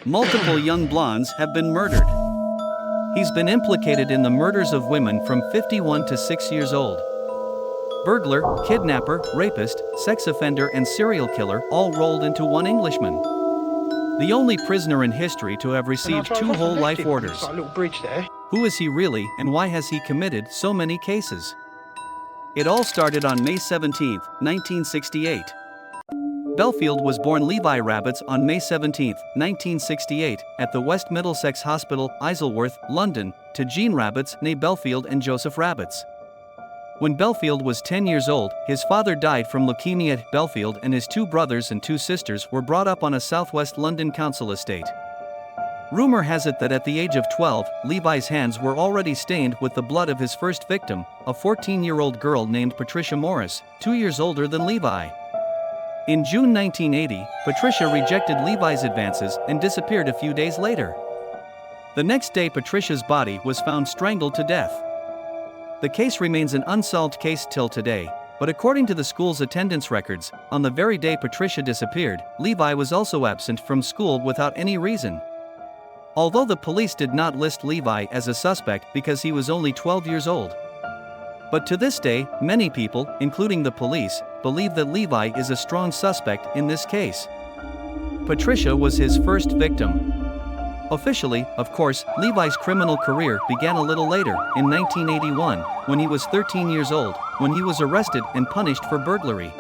multiple young blondes have been murdered. He's been implicated in the murders of women from 51 to 6 years old. Burglar, kidnapper, rapist, sex offender and serial killer all rolled into one Englishman. The only prisoner in history to have received 2 whole life orders. Who is he really, and why has he committed so many cases? It all started on May 17, 1968. Belfield was born Levi Rabbits on May 17, 1968, at the West Middlesex Hospital, Isleworth, London, to Jean Rabbits, née Belfield and Joseph Rabbits. When Belfield was 10 years old, his father died from leukemia. Belfield and his 2 brothers and 2 sisters were brought up on a southwest London council estate. Rumor has it that at the age of 12, Levi's hands were already stained with the blood of his first victim, a 14-year-old girl named Patricia Morris, 2 years older than Levi. In June 1980, Patricia rejected Levi's advances and disappeared a few days later. The next day, Patricia's body was found strangled to death. The case remains an unsolved case till today, but according to the school's attendance records, on the very day Patricia disappeared, Levi was also absent from school without any reason. Although the police did not list Levi as a suspect because he was only 12 years old. But to this day, many people, including the police, believe that Levi is a strong suspect in this case. Patricia was his first victim. Officially, of course, Levi's criminal career began a little later, in 1981, when he was 13 years old, when he was arrested and punished for burglary.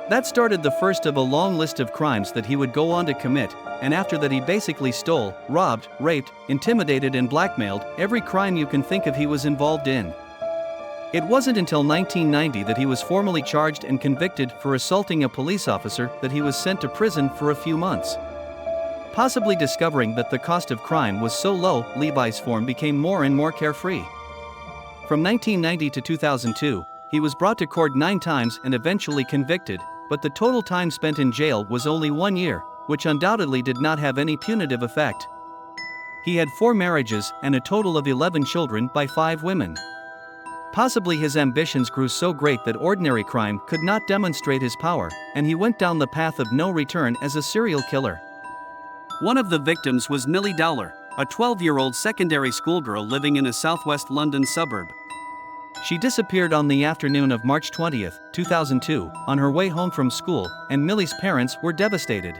That started the first of a long list of crimes that he would go on to commit, and after that he basically stole, robbed, raped, intimidated and blackmailed every crime you can think of he was involved in. It wasn't until 1990 that he was formally charged and convicted for assaulting a police officer that he was sent to prison for a few months. Possibly discovering that the cost of crime was so low, Levi's form became more and more carefree. From 1990 to 2002, he was brought to court 9 times and eventually convicted, but the total time spent in jail was only 1 year, which undoubtedly did not have any punitive effect. He had 4 marriages and a total of 11 children by 5 women. Possibly his ambitions grew so great that ordinary crime could not demonstrate his power, and he went down the path of no return as a serial killer. One of the victims was Millie Dowler, a 12-year-old secondary schoolgirl living in a southwest London suburb. She disappeared on the afternoon of March 20, 2002, on her way home from school, and Millie's parents were devastated.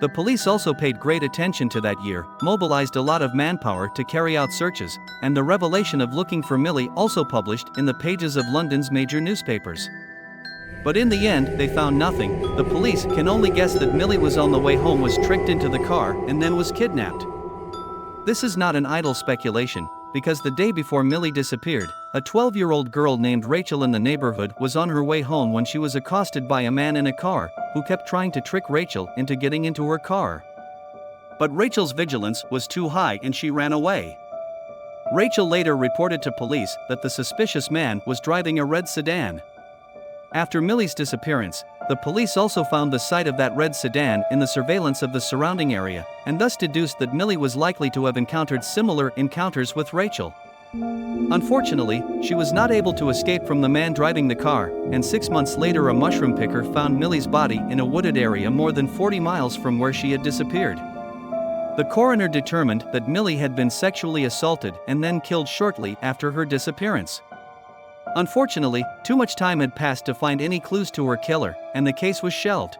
The police also paid great attention to that year, mobilized a lot of manpower to carry out searches, and the revelation of looking for Millie also published in the pages of London's major newspapers. But in the end, they found nothing. The police can only guess that Millie was on the way home, was tricked into the car, and then was kidnapped. This is not an idle speculation, because the day before Millie disappeared, a 12-year-old girl named Rachel in the neighborhood was on her way home when she was accosted by a man in a car, who kept trying to trick Rachel into getting into her car. But Rachel's vigilance was too high and she ran away. Rachel later reported to police that the suspicious man was driving a red sedan. After Millie's disappearance, the police also found the site of that red sedan in the surveillance of the surrounding area, and thus deduced that Millie was likely to have encountered similar encounters with Rachel. Unfortunately, she was not able to escape from the man driving the car, and 6 months later a mushroom picker found Millie's body in a wooded area more than 40 miles from where she had disappeared. The coroner determined that Millie had been sexually assaulted and then killed shortly after her disappearance. Unfortunately, too much time had passed to find any clues to her killer, and the case was shelved.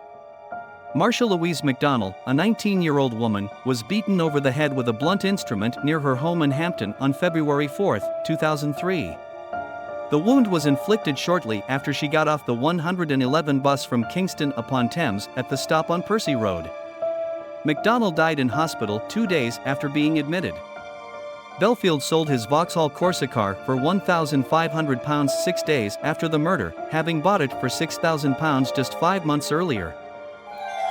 Marcia Louise McDonnell, a 19-year-old woman, was beaten over the head with a blunt instrument near her home in Hampton on February 4, 2003. The wound was inflicted shortly after she got off the 111 bus from Kingston upon Thames at the stop on Percy Road. McDonnell died in hospital 2 days after being admitted. Belfield sold his Vauxhall Corsa car for £1,500 6 days after the murder, having bought it for £6,000 just 5 months earlier.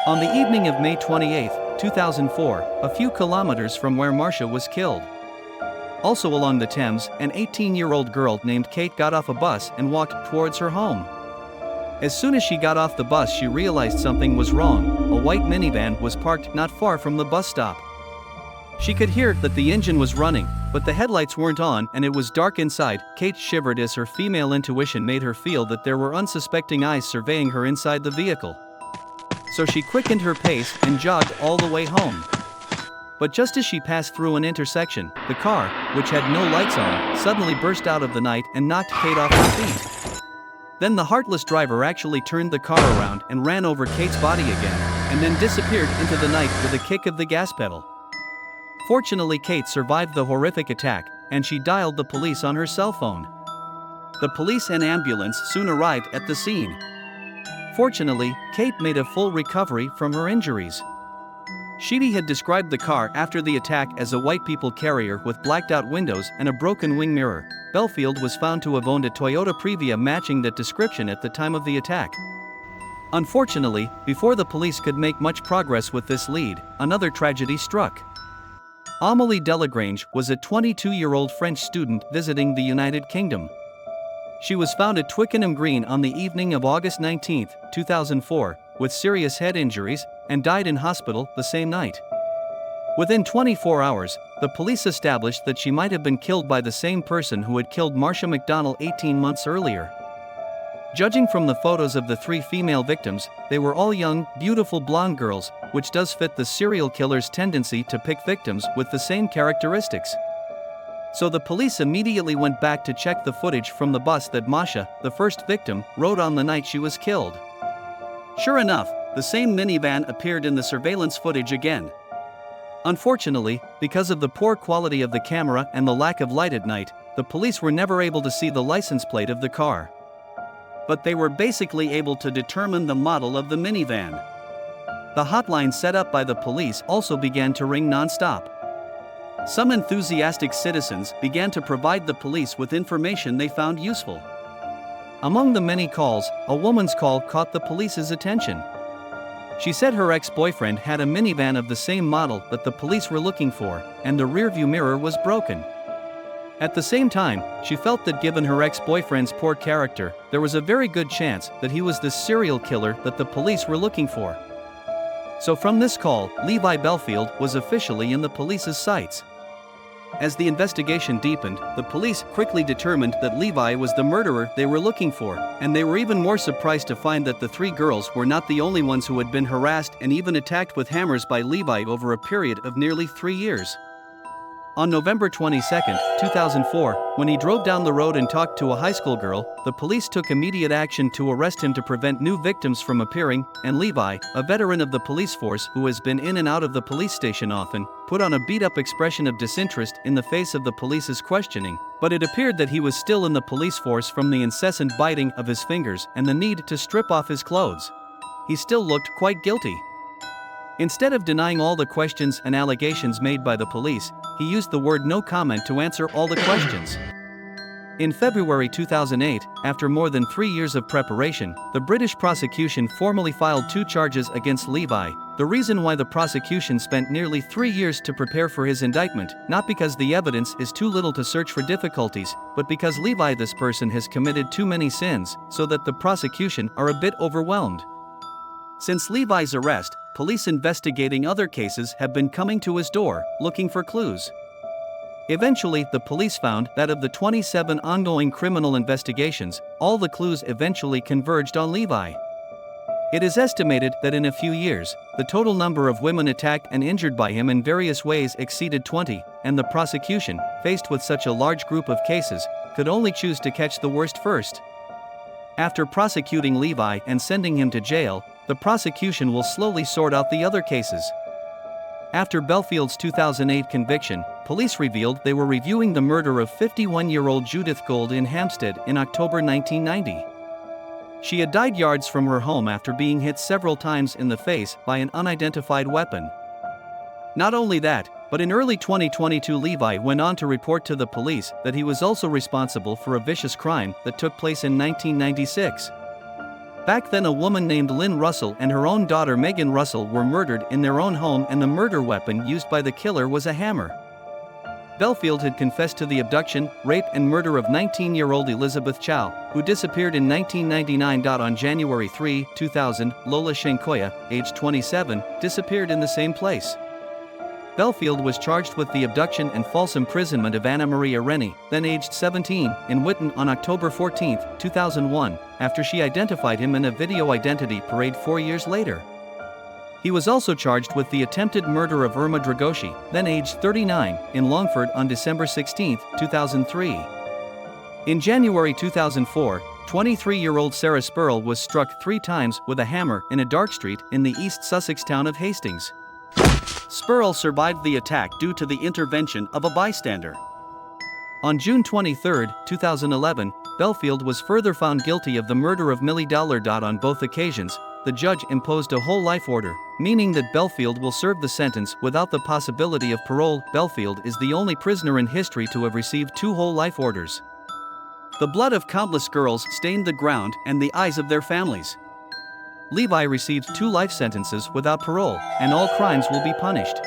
On the evening of May 28, 2004, a few kilometers from where Marcia was killed. Also along the Thames, an 18-year-old girl named Kate got off a bus and walked towards her home. As soon as she got off the bus, she realized something was wrong. A white minivan was parked not far from the bus stop. She could hear that the engine was running, but the headlights weren't on and it was dark inside. Kate shivered as her female intuition made her feel that there were unsuspecting eyes surveying her inside the vehicle. So she quickened her pace and jogged all the way home. But just as she passed through an intersection, the car, which had no lights on, suddenly burst out of the night and knocked Kate off her feet. Then the heartless driver actually turned the car around and ran over Kate's body again, and then disappeared into the night with a kick of the gas pedal. Fortunately, Kate survived the horrific attack, and she dialed the police on her cell phone. The police and ambulance soon arrived at the scene. Fortunately, Kate made a full recovery from her injuries. Sheedy had described the car after the attack as a white people carrier with blacked-out windows and a broken wing mirror. Belfield was found to have owned a Toyota Previa matching that description at the time of the attack. Unfortunately, before the police could make much progress with this lead, another tragedy struck. Amélie Delagrange was a 22-year-old French student visiting the United Kingdom. She was found at Twickenham Green on the evening of August 19, 2004, with serious head injuries, and died in hospital the same night. Within 24 hours, the police established that she might have been killed by the same person who had killed Marcia McDonnell 18 months earlier. Judging from the photos of the 3 female victims, they were all young, beautiful blonde girls, which does fit the serial killer's tendency to pick victims with the same characteristics. So the police immediately went back to check the footage from the bus that Masha, the first victim, rode on the night she was killed. Sure enough, the same minivan appeared in the surveillance footage again. Unfortunately, because of the poor quality of the camera and the lack of light at night, the police were never able to see the license plate of the car. But they were basically able to determine the model of the minivan. The hotline set up by the police also began to ring non-stop. Some enthusiastic citizens began to provide the police with information they found useful. Among the many calls, a woman's call caught the police's attention. She said her ex-boyfriend had a minivan of the same model that the police were looking for, and the rearview mirror was broken. At the same time, she felt that given her ex-boyfriend's poor character, there was a very good chance that he was the serial killer that the police were looking for. So from this call, Levi Belfield was officially in the police's sights. As the investigation deepened, the police quickly determined that Levi was the murderer they were looking for, and they were even more surprised to find that the 3 girls were not the only ones who had been harassed and even attacked with hammers by Levi over a period of nearly 3 years. On November 22, 2004, when he drove down the road and talked to a high school girl, the police took immediate action to arrest him to prevent new victims from appearing, and Levi, a veteran of the police force who has been in and out of the police station often, put on a beat-up expression of disinterest in the face of the police's questioning, but it appeared that he was still in the police force from the incessant biting of his fingers and the need to strip off his clothes. He still looked quite guilty. Instead of denying all the questions and allegations made by the police, he used the word no comment to answer all the questions. In February 2008, after more than 3 years of preparation, the British prosecution formally filed 2 charges against Levi. The reason why the prosecution spent nearly 3 years to prepare for his indictment, not because the evidence is too little to search for difficulties, but because Levi, this person, has committed too many sins, so that the prosecution are a bit overwhelmed. Since Levi's arrest, police investigating other cases have been coming to his door, looking for clues. Eventually, the police found that of the 27 ongoing criminal investigations, all the clues eventually converged on Levi. It is estimated that in a few years, the total number of women attacked and injured by him in various ways exceeded 20, and the prosecution, faced with such a large group of cases, could only choose to catch the worst first. After prosecuting Levi and sending him to jail, the prosecution will slowly sort out the other cases. After Belfield's 2008 conviction, police revealed they were reviewing the murder of 51-year-old Judith Gold in Hampstead in October 1990. She had died yards from her home after being hit several times in the face by an unidentified weapon. Not only that, but in early 2022 Levi went on to report to the police that he was also responsible for a vicious crime that took place in 1996. Back then, a woman named Lynn Russell and her own daughter Megan Russell were murdered in their own home, and the murder weapon used by the killer was a hammer. Belfield had confessed to the abduction, rape and murder of 19-year-old Elizabeth Chow, who disappeared in 1999. On January 3, 2000, Lola Shenkoya, aged 27, disappeared in the same place. Belfield was charged with the abduction and false imprisonment of Anna Maria Rennie, then aged 17, in Witten on October 14, 2001, after she identified him in a video identity parade 4 years later. He was also charged with the attempted murder of Irma Dragoshi, then aged 39, in Longford on December 16, 2003. In January 2004, 23-year-old Sarah Spurrell was struck 3 times with a hammer in a dark street in the East Sussex town of Hastings. Spurrell survived the attack due to the intervention of a bystander. On June 23, 2011, Belfield was further found guilty of the murder of Millie Dowler. On both occasions, the judge imposed a whole life order, meaning that Belfield will serve the sentence without the possibility of parole. Belfield is the only prisoner in history to have received 2 whole life orders. The blood of countless girls stained the ground and the eyes of their families. Levi received 2 life sentences without parole, and all crimes will be punished.